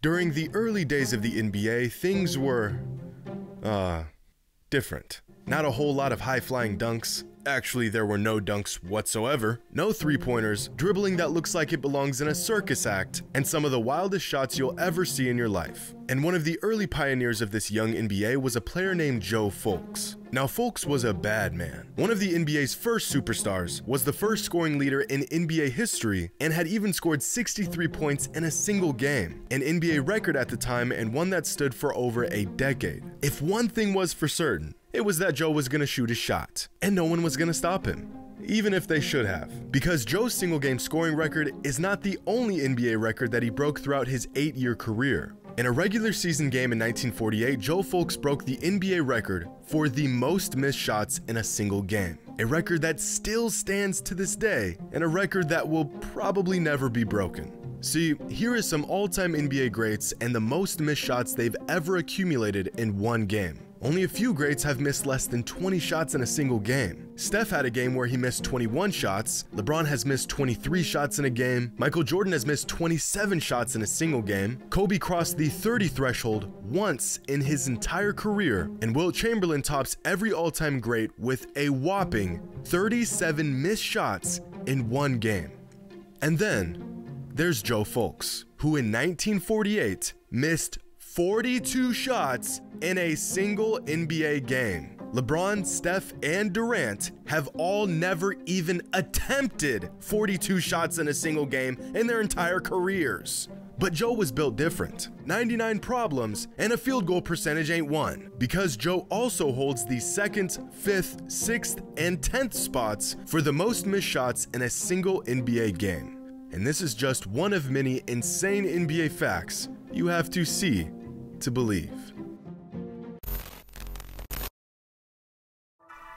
During the early days of the NBA, things were, different. Not a whole lot of high-flying dunks. Actually, there were no dunks whatsoever, no three-pointers, dribbling that looks like it belongs in a circus act, and some of the wildest shots you'll ever see in your life. And one of the early pioneers of this young NBA was a player named Joe Fulks. Now, Fulks was a bad man. One of the NBA's first superstars, was the first scoring leader in NBA history, and had even scored 63 points in a single game, an NBA record at the time and one that stood for over a decade. If one thing was for certain, it was that Joe was gonna shoot his shot, and no one was gonna stop him, even if they should have. Because Joe's single game scoring record is not the only NBA record that he broke throughout his 8-year career. In a regular season game in 1948, Joe Fulks broke the NBA record for the most missed shots in a single game, a record that still stands to this day, and a record that will probably never be broken. See, here is some all-time NBA greats and the most missed shots they've ever accumulated in one game. Only a few greats have missed less than 20 shots in a single game. Steph had a game where he missed 21 shots, LeBron has missed 23 shots in a game, Michael Jordan has missed 27 shots in a single game, Kobe crossed the 30 threshold once in his entire career, and Wilt Chamberlain tops every all-time great with a whopping 37 missed shots in one game. And then, there's Joe Fulks, who in 1948 missed 42 shots in a single NBA game. LeBron, Steph, and Durant have all never even attempted 42 shots in a single game in their entire careers. But Joe was built different. 99 problems and a field goal percentage ain't one, because Joe also holds the 2nd, 5th, 6th, and 10th spots for the most missed shots in a single NBA game. And this is just one of many insane NBA facts you have to see to believe.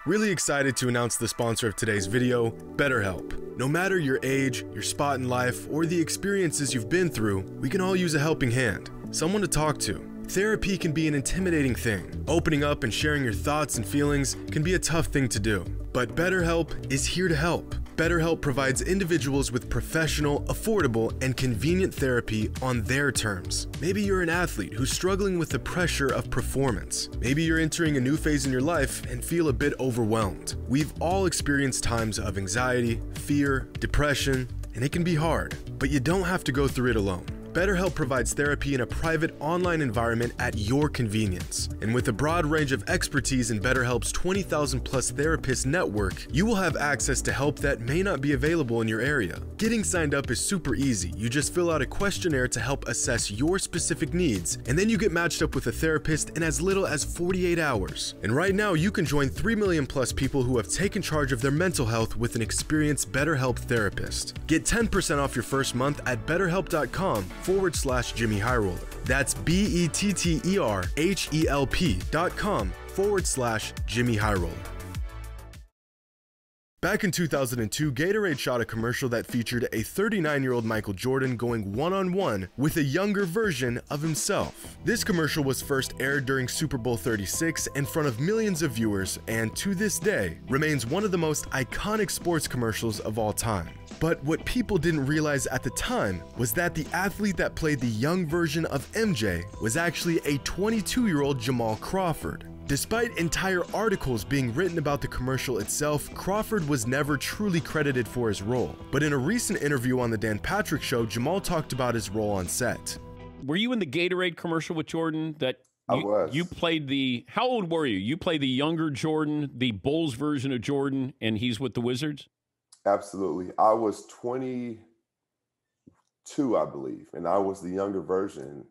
Really excited to announce the sponsor of today's video, BetterHelp. No matter your age, your spot in life, or the experiences you've been through, we can all use a helping hand, someone to talk to. Therapy can be an intimidating thing. Opening up and sharing your thoughts and feelings can be a tough thing to do. But BetterHelp is here to help. BetterHelp provides individuals with professional, affordable, and convenient therapy on their terms. Maybe you're an athlete who's struggling with the pressure of performance. Maybe you're entering a new phase in your life and feel a bit overwhelmed. We've all experienced times of anxiety, fear, depression, and it can be hard, but you don't have to go through it alone. BetterHelp provides therapy in a private online environment at your convenience. And with a broad range of expertise in BetterHelp's 20,000 plus therapist network, you will have access to help that may not be available in your area. Getting signed up is super easy. You just fill out a questionnaire to help assess your specific needs, and then you get matched up with a therapist in as little as 48 hours. And right now, you can join 3 million plus people who have taken charge of their mental health with an experienced BetterHelp therapist. Get 10% off your first month at BetterHelp.com/Jimmy Highroller. That's BetterHelp.com/Jimmy Highroller. Back in 2002, Gatorade shot a commercial that featured a 39-year-old Michael Jordan going one-on-one with a younger version of himself. This commercial was first aired during Super Bowl 36 in front of millions of viewers, and to this day, remains one of the most iconic sports commercials of all time. But what people didn't realize at the time was that the athlete that played the young version of MJ was actually a 22-year-old Jamal Crawford. Despite entire articles being written about the commercial itself, Crawford was never truly credited for his role. But in a recent interview on the Dan Patrick Show, Jamal talked about his role on set. Were you in the Gatorade commercial with Jordan? I was. You played the, how old were you? You played the younger Jordan, the Bulls version of Jordan, and he's with the Wizards? Absolutely. I was 22, I believe, and I was the younger version.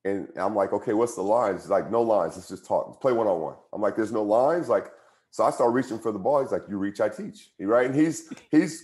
And I'm like, okay, what's the lines? He's like, no lines. Let's just talk. Let's play one-on-one. I'm like, there's no lines. Like, so I start reaching for the ball. He's like, you reach, I teach. Right? And he's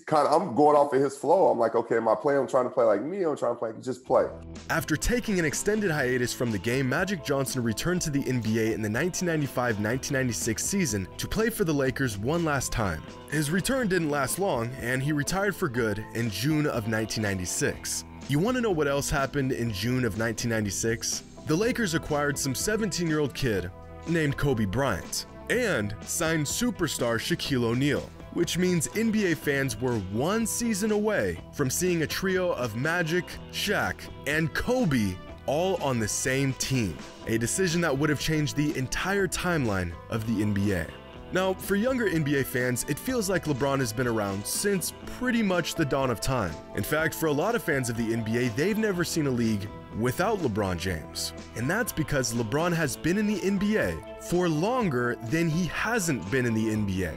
kind of, I'm going off of his flow. I'm like, okay, am I playing? I'm trying to play like me. I'm trying to play, just play. After taking an extended hiatus from the game, Magic Johnson returned to the NBA in the 1995-1996 season to play for the Lakers one last time. His return didn't last long, and he retired for good in June of 1996. You want to know what else happened in June of 1996? The Lakers acquired some 17-year-old kid named Kobe Bryant and signed superstar Shaquille O'Neal, which means NBA fans were one season away from seeing a trio of Magic, Shaq, and Kobe all on the same team, a decision that would have changed the entire timeline of the NBA. Now, for younger NBA fans, it feels like LeBron has been around since pretty much the dawn of time. In fact, for a lot of fans of the NBA, they've never seen a league without LeBron James. And that's because LeBron has been in the NBA for longer than he hasn't been in the NBA.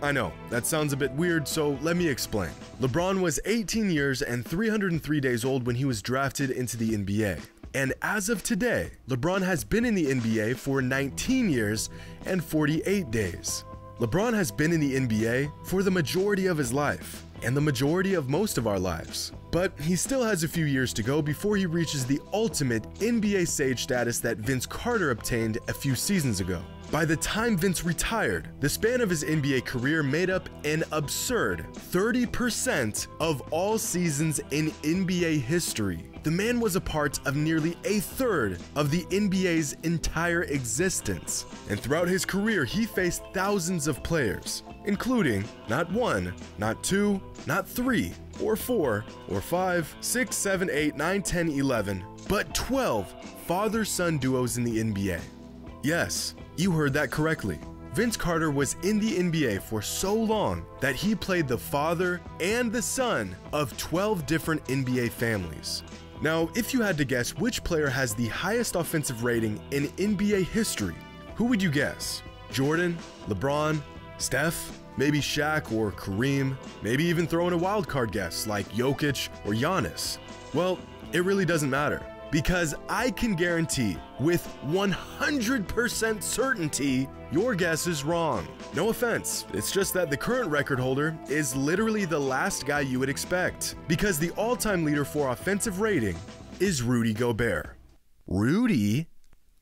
I know, that sounds a bit weird, so let me explain. LeBron was 18 years and 303 days old when he was drafted into the NBA. And as of today, LeBron has been in the NBA for 19 years and 48 days. LeBron has been in the NBA for the majority of his life, and the majority of most of our lives. But he still has a few years to go before he reaches the ultimate NBA sage status that Vince Carter obtained a few seasons ago. By the time Vince retired, the span of his NBA career made up an absurd 30% of all seasons in NBA history. The man was a part of nearly a third of the NBA's entire existence. And throughout his career, he faced thousands of players, including not one, not two, not three, or four, or 5, 6, 7, 8, 9, 10, 11, but 12 father-son duos in the NBA. Yes, you heard that correctly. Vince Carter was in the NBA for so long that he played the father and the son of 12 different NBA families. Now, if you had to guess which player has the highest offensive rating in NBA history, who would you guess? Jordan, LeBron, Steph, maybe Shaq or Kareem, maybe even throw in a wildcard guess like Jokic or Giannis? Well, it really doesn't matter, because I can guarantee with 100% certainty your guess is wrong. No offense, it's just that the current record holder is literally the last guy you would expect, because the all-time leader for offensive rating is Rudy Gobert. Rudy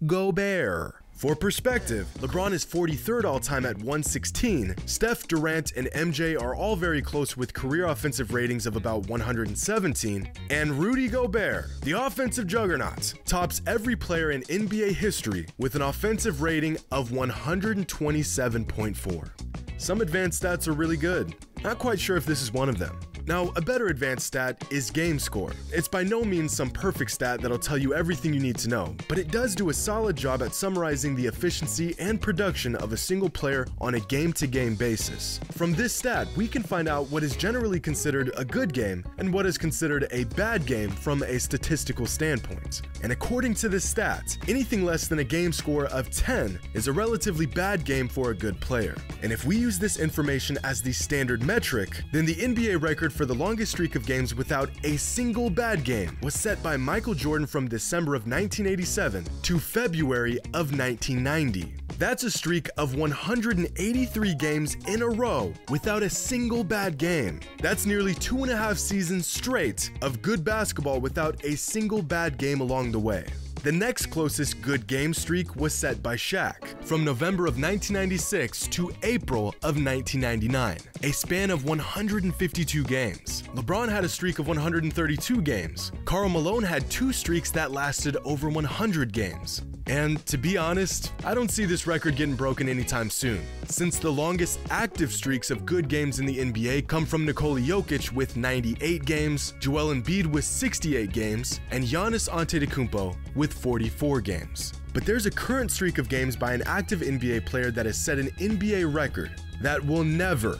Gobert. For perspective, LeBron is 43rd all-time at 116. Steph, Durant, and MJ are all very close with career offensive ratings of about 117. And Rudy Gobert, the offensive juggernaut, tops every player in NBA history with an offensive rating of 127.4. Some advanced stats are really good. Not quite sure if this is one of them. Now, a better advanced stat is game score. It's by no means some perfect stat that'll tell you everything you need to know, but it does do a solid job at summarizing the efficiency and production of a single player on a game-to-game basis. From this stat, we can find out what is generally considered a good game and what is considered a bad game from a statistical standpoint. And according to this stat, anything less than a game score of 10 is a relatively bad game for a good player. And if we use this information as the standard metric, then the NBA record for the longest streak of games without a single bad game was set by Michael Jordan from December of 1987 to February of 1990. That's a streak of 183 games in a row without a single bad game. That's nearly 2.5 seasons straight of good basketball without a single bad game along the way. The next closest good game streak was set by Shaq from November of 1996 to April of 1999, a span of 152 games. LeBron had a streak of 132 games. Karl Malone had 2 streaks that lasted over 100 games. And to be honest, I don't see this record getting broken anytime soon, since the longest active streaks of good games in the NBA come from Nikola Jokic with 98 games, Joel Embiid with 68 games, and Giannis Antetokounmpo with 44 games. But there's a current streak of games by an active NBA player that has set an NBA record that will never,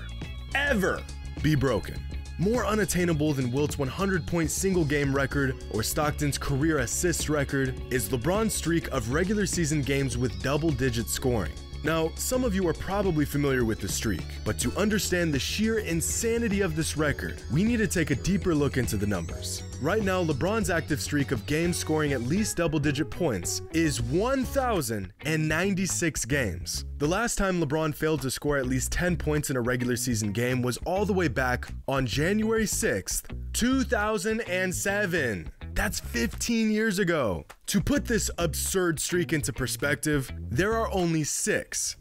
ever be broken. More unattainable than Wilt's 100-point single-game record or Stockton's career assist record is LeBron's streak of regular season games with double-digit scoring. Now, some of you are probably familiar with the streak, but to understand the sheer insanity of this record, we need to take a deeper look into the numbers. Right now, LeBron's active streak of games scoring at least double-digit points is 1,096 games. The last time LeBron failed to score at least 10 points in a regular season game was all the way back on January 6th, 2007. That's 15 years ago. To put this absurd streak into perspective, there are only six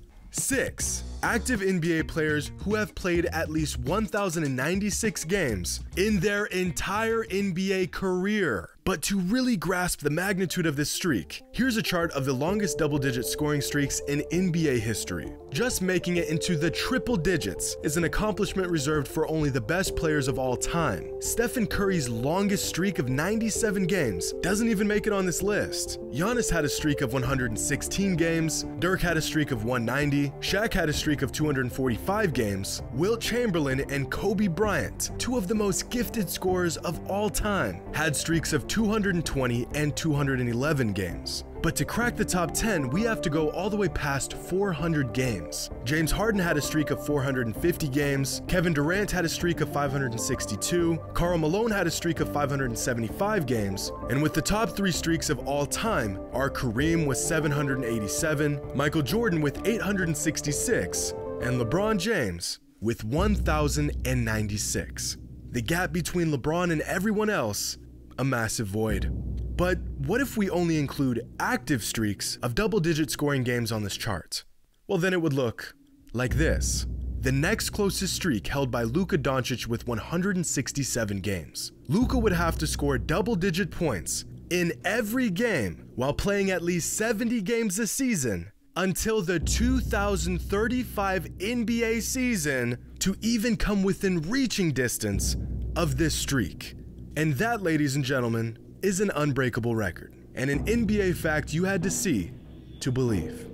active NBA players who have played at least 1,096 games in their entire NBA career. But to really grasp the magnitude of this streak, here's a chart of the longest double-digit scoring streaks in NBA history. Just making it into the triple digits is an accomplishment reserved for only the best players of all time. Stephen Curry's longest streak of 97 games doesn't even make it on this list. Giannis had a streak of 116 games, Dirk had a streak of 190, Shaq had a streak of 245 games, Wilt Chamberlain and Kobe Bryant, two of the most gifted scorers of all time, had streaks of 220 and 211 games. But to crack the top 10, we have to go all the way past 400 games. James Harden had a streak of 450 games, Kevin Durant had a streak of 562, Karl Malone had a streak of 575 games, and with the top 3 streaks of all time are Kareem with 787, Michael Jordan with 866, and LeBron James with 1,096. The gap between LeBron and everyone else, a massive void. But what if we only include active streaks of double-digit scoring games on this chart? Well, then it would look like this. The next closest streak held by Luka Doncic with 167 games. Luka would have to score double-digit points in every game while playing at least 70 games a season until the 2035 NBA season to even come within reaching distance of this streak. And that, ladies and gentlemen, is an unbreakable record, and an NBA fact you had to see to believe.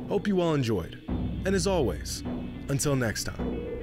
Hope you all enjoyed, and as always, until next time.